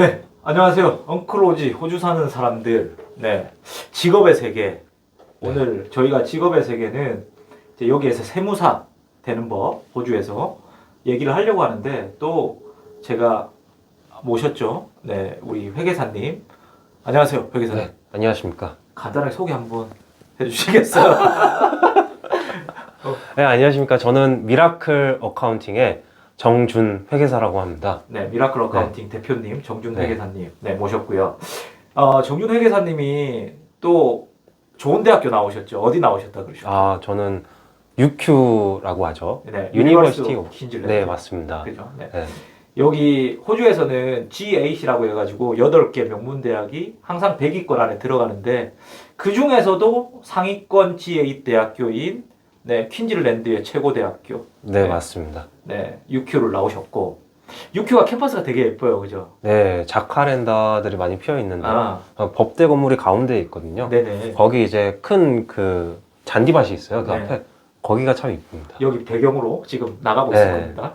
네, 안녕하세요. 엉클오지 호주 사는 사람들. 네, 직업의 세계. 오늘 저희가 직업의 세계는 이제 여기에서 세무사 되는 법, 호주에서 얘기를 하려고 하는데 또 제가 모셨죠. 네, 우리 회계사님. 안녕하세요, 회계사님. 네, 안녕하십니까. 간단하게 소개 한번 해주시겠어요? 네, 안녕하십니까. 저는 미라클 어카운팅의 정준 회계사라고 합니다. 네, 미라클 어카운팅 대표님 정준 네. 회계사님 네 모셨고요. 정준 회계사님이 또 좋은 대학교 나오셨죠? 어디 나오셨다 그러셨죠? 저는 UQ라고 하죠. 네, 유니버시티 오브 퀸즐랜드. 네, 맞습니다. 그죠? 네. 네. 여기 호주에서는 G8이라고 해가지고 8개 명문대학이 항상 100위권 안에 들어가는데 그 중에서도 상위권 G8 대학교인 네, 퀸즐랜드의 최고 대학교 네, 네. 맞습니다. 네, UQ를 나오셨고 UQ가 캠퍼스가 되게 예뻐요, 그죠? 네, 자카렌다들이 많이 피어 있는데 아, 법대 건물이 가운데에 있거든요. 네네. 거기 이제 큰 그 잔디밭이 있어요. 그 네. 앞에 거기가 참 이쁩니다. 여기 배경으로 지금 나가고 네. 있을 겁니다.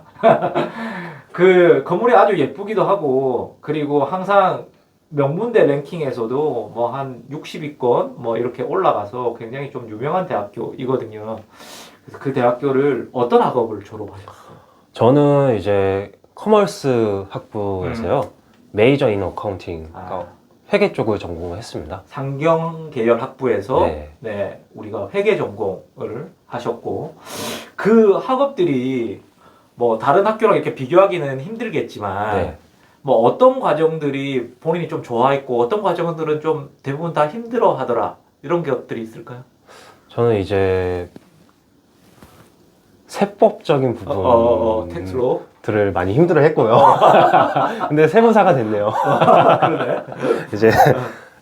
그 건물이 아주 예쁘기도 하고 그리고 항상 명문대 랭킹에서도 뭐 한 60위권 뭐 이렇게 올라가서 굉장히 좀 유명한 대학교이거든요. 그래서 그 대학교를 어떤 학업을 졸업하셨어요? 저는 이제 커머스 학부에서요. 메이저 인 어카운팅, 아, 회계 쪽을 전공을 했습니다. 상경 계열 학부에서 네. 네, 우리가 회계 전공을 하셨고 그 학업들이 뭐 다른 학교랑 이렇게 비교하기는 힘들겠지만 네. 뭐 어떤 과정들이 본인이 좀 좋아했고 어떤 과정들은 좀 대부분 다 힘들어 하더라 이런 것들이 있을까요? 저는 이제 세법적인 텍스로 부분들을 많이 힘들어 했고요. 근데 세무사가 됐네요. 그러네. 이제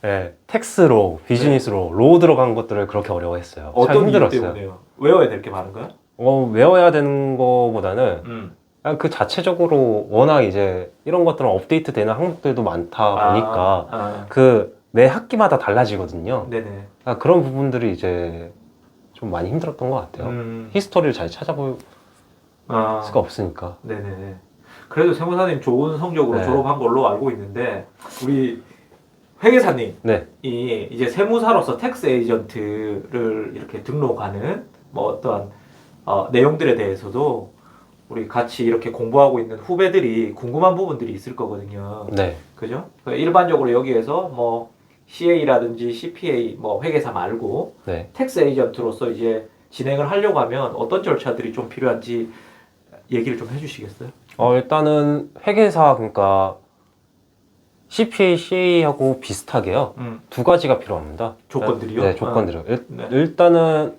네, 텍스로, 비즈니스로, 로우 들어간 것들을 그렇게 어려워했어요. 참 어떤 이유 힘들었어요. 때문에요? 외워야 될 게 많은가요? 외워야 되는 거보다는 음. 그냥 그 자체적으로 워낙 이제 이런 것들은 업데이트 되는 항목들도 많다 보니까 그 매 학기마다 달라지거든요. 네네. 그런 부분들이 이제 좀 많이 힘들었던 것 같아요. 히스토리를 잘 찾아볼 수가 없으니까. 네네. 그래도 세무사님 좋은 성적으로 네. 졸업한 걸로 알고 있는데 우리 회계사님이 네. 이제 세무사로서 텍스 에이전트를 이렇게 등록하는 뭐 어떤 내용들에 대해서도 우리 같이 이렇게 공부하고 있는 후배들이 궁금한 부분들이 있을 거거든요. 네. 그죠? 일반적으로 여기에서 뭐 CA라든지 CPA 뭐 회계사 말고 네. 텍스 에이전트로서 이제 진행을 하려고 하면 어떤 절차들이 좀 필요한지 얘기를 좀 해주시겠어요? 일단은 회계사, 그러니까 CPA, CA하고 비슷하게요. 두 가지가 필요합니다. 조건들이요? 네, 조건들이요. 네. 일단은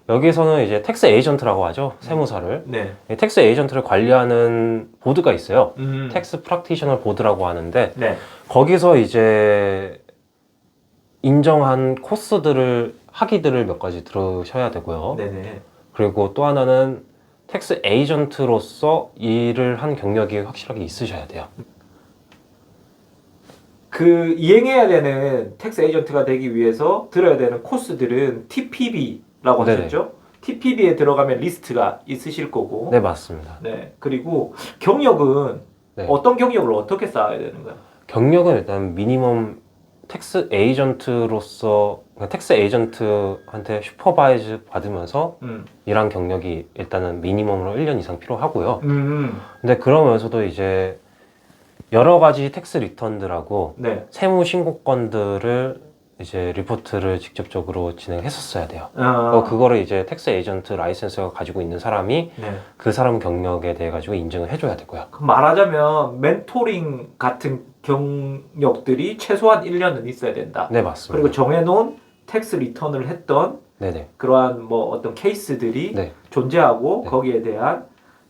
여기서는 이제 텍스 에이전트라고 하죠. 세무사를. 네. 이 텍스 에이전트를 관리하는 보드가 있어요. 텍스. 텍스 프랙티셔널 보드라고 하는데 네. 거기서 이제 인정한 코스들을 학위들을 몇 가지 들으셔야 되고요. 네네. 그리고 또 하나는 텍스 에이전트로서 일을 한 경력이 확실하게 있으셔야 돼요. 그 이행해야 되는 텍스 에이전트가 되기 위해서 들어야 되는 코스들은 TPB라고 네네. 하셨죠? TPB에 들어가면 리스트가 있으실 거고. 네, 맞습니다. 네. 그리고 경력은 네. 어떤 경력을 어떻게 쌓아야 되는가요? 경력은 일단 미니멈 텍스 에이전트로서, 그러니까 텍스 에이전트한테 슈퍼바이즈 받으면서 일한 경력이 일단은 미니멈으로 1년 이상 필요하고요. 근데 그러면서도 이제 여러 가지 텍스 리턴들하고 네. 세무 신고건들을 이제 리포트를 직접적으로 진행했었어야 돼요. 그거를 이제 텍스 에이전트 라이센스가 가지고 있는 사람이 네. 그 사람 경력에 대해 가지고 인증을 해줘야 되고요. 그럼 말하자면 멘토링 같은 경력들이 최소한 1년은 있어야 된다. 네, 맞습니다. 그리고 정해놓은 텍스 리턴을 했던 네네. 그러한 뭐 어떤 케이스들이 네. 존재하고 네. 거기에 대한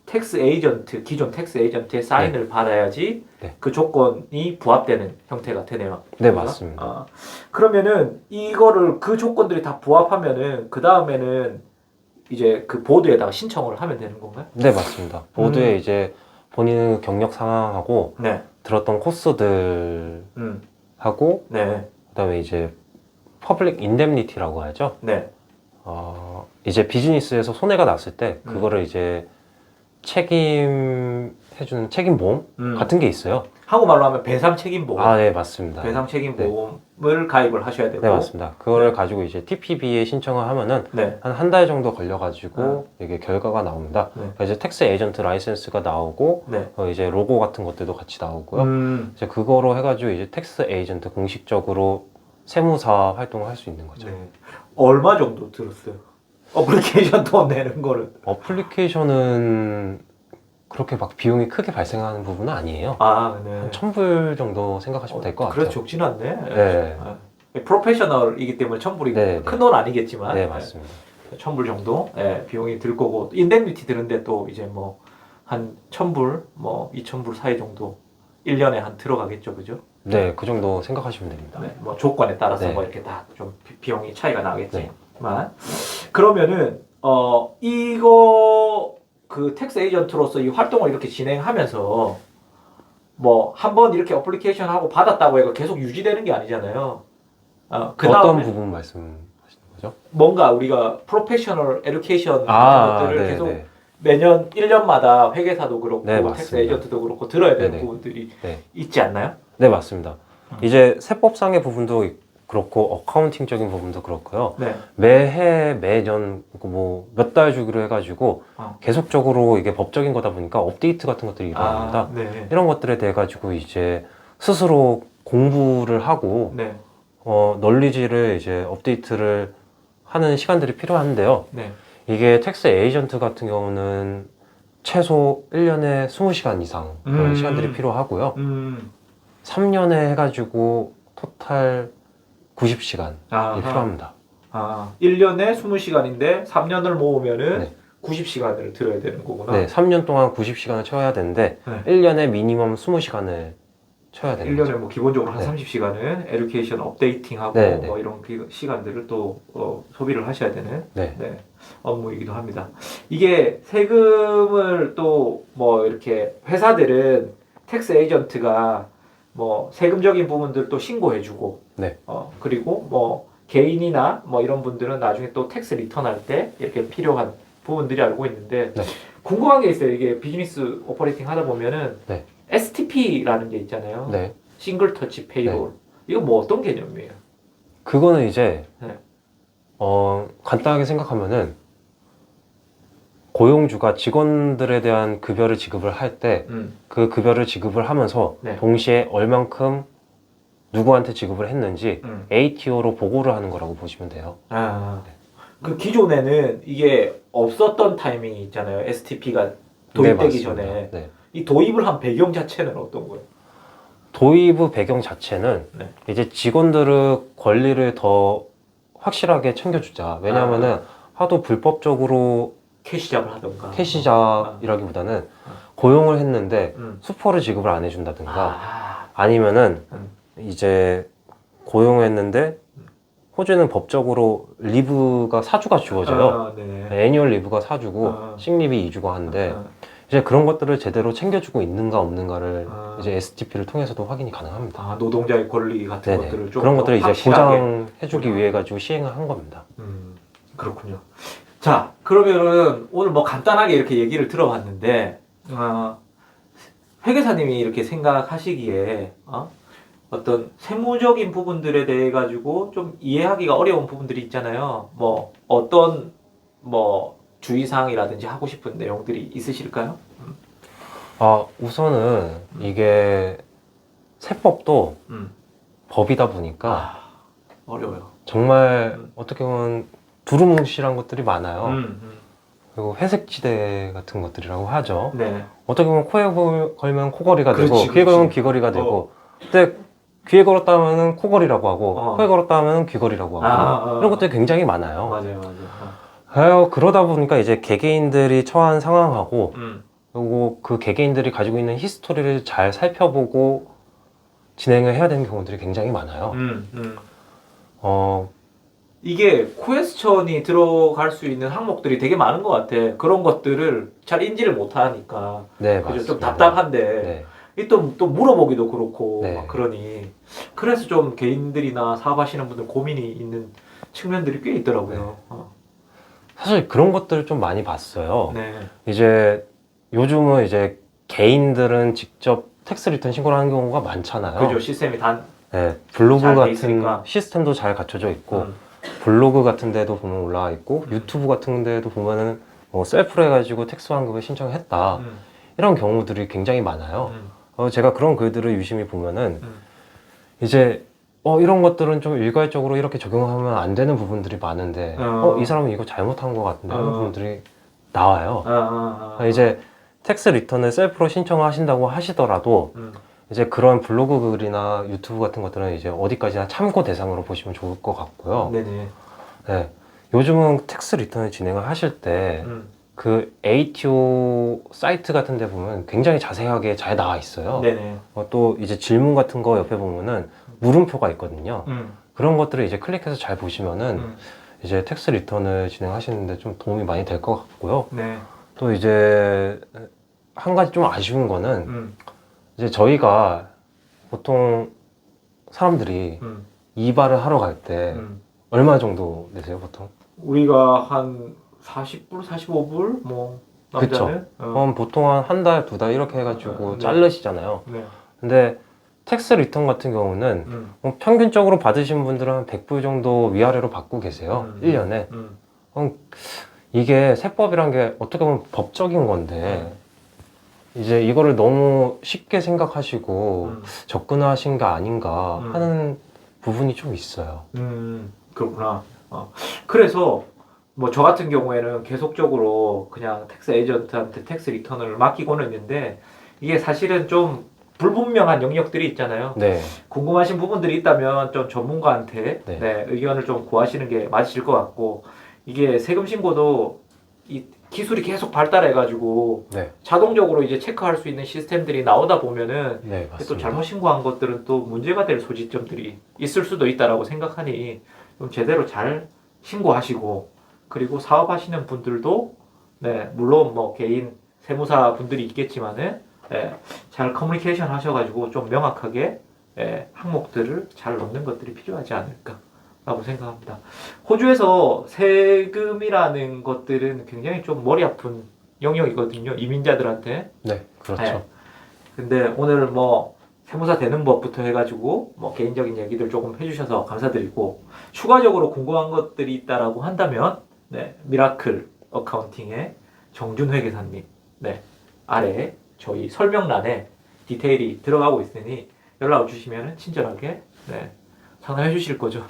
텍스 에이전트, 기존 텍스 에이전트의 사인을 받아야지 네. 그 조건이 부합되는 형태가 되네요. 네, 그죠? 맞습니다. 그러면은 이거를 그 조건들이 다 부합하면은 그 다음에는 이제 그 보드에다가 신청을 하면 되는 건가요? 네, 맞습니다. 보드에 이제 본인 경력 상황하고 네. 들었던 코스들 하고 네. 그다음에 이제 퍼블릭 인데미니티라고 하죠. 네. 이제 비즈니스에서 손해가 났을 때 그거를 이제 책임해주는 책임보험 같은 게 있어요. 한국말로 하면 배상 책임 보험. 아, 네, 맞습니다. 배상 책임 보험을 가입을 하셔야 되고. 네, 맞습니다. 그거를 가지고 이제 TPB에 신청을 하면은 네. 한 달 정도 걸려가지고 이게 결과가 나옵니다. 네. 그래서 이제 텍스 에이전트 라이센스가 나오고 네. 이제 로고 같은 것들도 같이 나오고요. 이제 그거로 해가지고 이제 텍스 에이전트 공식적으로 세무사 활동을 할 수 있는 거죠. 네. 얼마 정도 들었어요? 어플리케이션 돈 내는 거를. 어플리케이션은 그렇게 막 비용이 크게 발생하는 부분은 아니에요. 아, 네. 한 1,000불 정도 생각하시면 될 것 같아요. 그래도 적진 않네. 네. 프로페셔널이기 때문에 1,000불이 네, 네. 큰 돈 아니겠지만. 네, 맞습니다. 1,000불 정도 비용이 들 거고, 인덴니티 드는데 또 이제 뭐 한 1,000불, 뭐 2,000불 사이 정도 1년에 한 들어가겠죠, 그죠? 네, 그 정도 생각하시면 됩니다. 네, 뭐 조건에 따라서 네. 뭐 이렇게 다 좀 비용이 차이가 나겠지만 네. 그러면은 이거 그 텍스 에이전트로서 이 활동을 이렇게 진행하면서 뭐 한번 이렇게 어플리케이션 하고 받았다고 해서 계속 유지되는 게 아니잖아요. 그 어떤 다음에 부분 말씀하시는 거죠? 뭔가 우리가 프로페셔널 에듀케이션 아, 같은 것들을 네, 계속 네. 매년 1년마다 회계사도 그렇고 네, 텍스 맞습니다. 에이전트도 그렇고 들어야 되는 네네. 부분들이 네. 있지 않나요? 네, 맞습니다. 이제 세법상의 부분도 그렇고 어카운팅적인 부분도 그렇고요. 네. 매해 매년 뭐 몇 달 주기로 해가지고 계속적으로 이게 법적인 거다 보니까 업데이트 같은 것들이 일어납니다. 네. 이런 것들에 대해 가지고 이제 스스로 공부를 하고 네. 널리지를 이제 업데이트를 하는 시간들이 필요한데요. 네. 이게 텍스 에이전트 같은 경우는 최소 1년에 20시간 이상 그런 시간들이 필요하고요. 3년에 해가지고 토탈 90시간이 필요합니다. 1년에 20시간인데 3년을 모으면은 네. 90시간을 들어야 되는 거구나. 네, 3년 동안 90시간을 쳐야 되는데 네. 1년에 미니멈 20시간을 쳐야 되는 1년에 거죠. 뭐 기본적으로 한 네. 30시간은 에듀케이션 업데이팅하고 네, 네. 뭐 이런 시간들을 또 소비를 하셔야 되는 네. 업무이기도 합니다. 이게 세금을 또 뭐 이렇게 회사들은 텍스 에이전트가 뭐 세금적인 부분들 또 신고해주고, 네. 그리고 뭐 개인이나 뭐 이런 분들은 나중에 또 텍스 리턴할 때 이렇게 필요한 부분들이 알고 있는데 네. 궁금한 게 있어요. 이게 비즈니스 오퍼레이팅 하다 보면은 네. STP라는 게 있잖아요. 네. 싱글 터치 페이롤. 이거 뭐 어떤 개념이에요? 그거는 이제 네. 간단하게 생각하면은 고용주가 직원들에 대한 급여를 지급을 할 때 그 급여를 지급을 하면서 네. 동시에 얼만큼 누구한테 지급을 했는지 ATO로 보고를 하는 거라고 보시면 돼요. 그 기존에는 이게 없었던 타이밍이 있잖아요. STP가 도입되기 네, 전에. 맞습니다. 네. 이 도입을 한 배경 자체는 어떤 거예요? 도입 후 배경 자체는 네. 이제 직원들의 권리를 더 확실하게 챙겨주자. 왜냐하면은 하도 불법적으로 캐시잡을 하던가. 캐시잡이라기보다는 고용을 했는데 수포를 지급을 안 해준다든가 아니면은 이제 고용을 했는데 호주는 법적으로 리브가 4주가 주어져요. 애니얼 리브가 4주고 식리비 2주가 하는데 이제 그런 것들을 제대로 챙겨주고 있는가 없는가를 이제 STP를 통해서도 확인이 가능합니다. 노동자의 권리 같은 네네. 것들을 좀 그런 것들을 이제 확실하게 보장해주기 위해 가지고 시행을 한 겁니다. 그렇군요. 자, 그러면은 오늘 뭐 간단하게 이렇게 얘기를 들어봤는데 회계사님이 이렇게 생각하시기에 어떤 세무적인 부분들에 대해 가지고 좀 이해하기가 어려운 부분들이 있잖아요. 뭐 어떤 뭐 주의사항이라든지 하고 싶은 내용들이 있으실까요? 우선은 이게 세법도 법이다 보니까 어려워요. 정말 어떻게 보면 두루뭉실한 것들이 많아요. 그리고 회색지대 같은 것들이라고 하죠. 네. 어떻게 보면 코에 걸면 코걸이가 되고 그렇지, 귀에 걸면 그렇지. 귀걸이가 되고 근데 귀에 걸었다 하면은 코걸이라고 하고 코에 걸었다 하면은 귀걸이라고 하고 이런 것들이 굉장히 많아요. 맞아요. 그러다 보니까 이제 개개인들이 처한 상황하고 그리고 그 개개인들이 가지고 있는 히스토리를 잘 살펴보고 진행을 해야 되는 경우들이 굉장히 많아요. 이게 퀘스천이 들어갈 수 있는 항목들이 되게 많은 것 같아. 그런 것들을 잘 인지를 못하니까. 네, 그죠? 맞습니다. 좀 답답한데. 네. 이 또 물어보기도 그렇고 네. 막 그러니 그래서 좀 개인들이나 사업하시는 분들 고민이 있는 측면들이 꽤 있더라고요. 사실 그런 것들을 좀 많이 봤어요. 네. 이제 요즘은 이제 개인들은 직접 텍스 리턴 신고를 하는 경우가 많잖아요. 그죠. 시스템이 네, 블로그 잘돼 같은 있으니까. 시스템도 잘 갖춰져 있고 음. 블로그 같은 데도 보면 올라와 있고 유튜브 같은 데도 보면은 뭐 셀프로 해가지고 텍스 환급을 신청했다 음. 이런 경우들이 굉장히 많아요. 음. 제가 그런 글들을 유심히 보면은 음. 이제 이런 것들은 좀 일괄적으로 이렇게 적용하면 안 되는 부분들이 많은데 이 사람은 이거 잘못한 것 같은데 하는 부분들이 나와요. 이제 텍스 리턴을 셀프로 신청하신다고 하시더라도 이제 그런 블로그 글이나 유튜브 같은 것들은 이제 어디까지나 참고 대상으로 보시면 좋을 것 같고요. 네네. 네. 요즘은 텍스 리턴을 진행을 하실 때 그 ATO 사이트 같은 데 보면 굉장히 자세하게 잘 나와 있어요. 네네. 또 이제 질문 같은 거 옆에 보면은 물음표가 있거든요. 그런 것들을 이제 클릭해서 잘 보시면은 이제 텍스 리턴을 진행하시는데 좀 도움이 많이 될 것 같고요. 네. 또 이제 한 가지 좀 아쉬운 거는 이제 저희가 보통 사람들이 이발을 하러 갈 때 얼마 정도 내세요, 보통? 우리가 한 40불, 45불 뭐 남자는 보통 한 달, 두 달 이렇게 해가지고 네. 자르시잖아요. 네. 근데 텍스 리턴 같은 경우는 평균적으로 받으신 분들은 한 100불 정도 위아래로 받고 계세요. 1년에. 이게 세법이란 게 어떻게 보면 법적인 건데 이제 이거를 너무 쉽게 생각하시고 접근하신 게 아닌가 하는 부분이 좀 있어요. 그렇구나. 그래서 뭐 저 같은 경우에는 계속적으로 그냥 텍스 에이전트한테 텍스 리턴을 맡기고는 있는데 이게 사실은 좀 불분명한 영역들이 있잖아요. 네. 궁금하신 부분들이 있다면 좀 전문가한테 네. 네, 의견을 좀 구하시는 게 맞으실 것 같고 이게 세금 신고도 이 기술이 계속 발달해가지고 네. 자동적으로 이제 체크할 수 있는 시스템들이 나오다 보면은 네, 또 맞습니다. 잘못 신고한 것들은 또 문제가 될 소지점들이 있을 수도 있다라고 생각하니 좀 제대로 잘 신고하시고 그리고 사업하시는 분들도 네, 물론 뭐 개인 세무사 분들이 있겠지만은 잘 커뮤니케이션 하셔가지고 좀 명확하게 항목들을 잘 넣는 것들이 필요하지 않을까라고 생각합니다. 호주에서 세금이라는 것들은 굉장히 좀 머리 아픈 영역이거든요. 이민자들한테. 네, 그렇죠. 근데 오늘 뭐 세무사 되는 법부터 해가지고 뭐 개인적인 얘기들 조금 해주셔서 감사드리고 추가적으로 궁금한 것들이 있다라고 한다면 미라클 어카운팅의 정준 회계사님 아래 저희 설명란에 디테일이 들어가고 있으니 연락 주시면 친절하게 상담해 주실 거죠.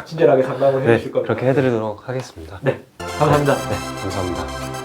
친절하게 상담을 해 주실 겁니다. 그렇게 해드리도록 하겠습니다. 네, 감사합니다. 네, 감사합니다.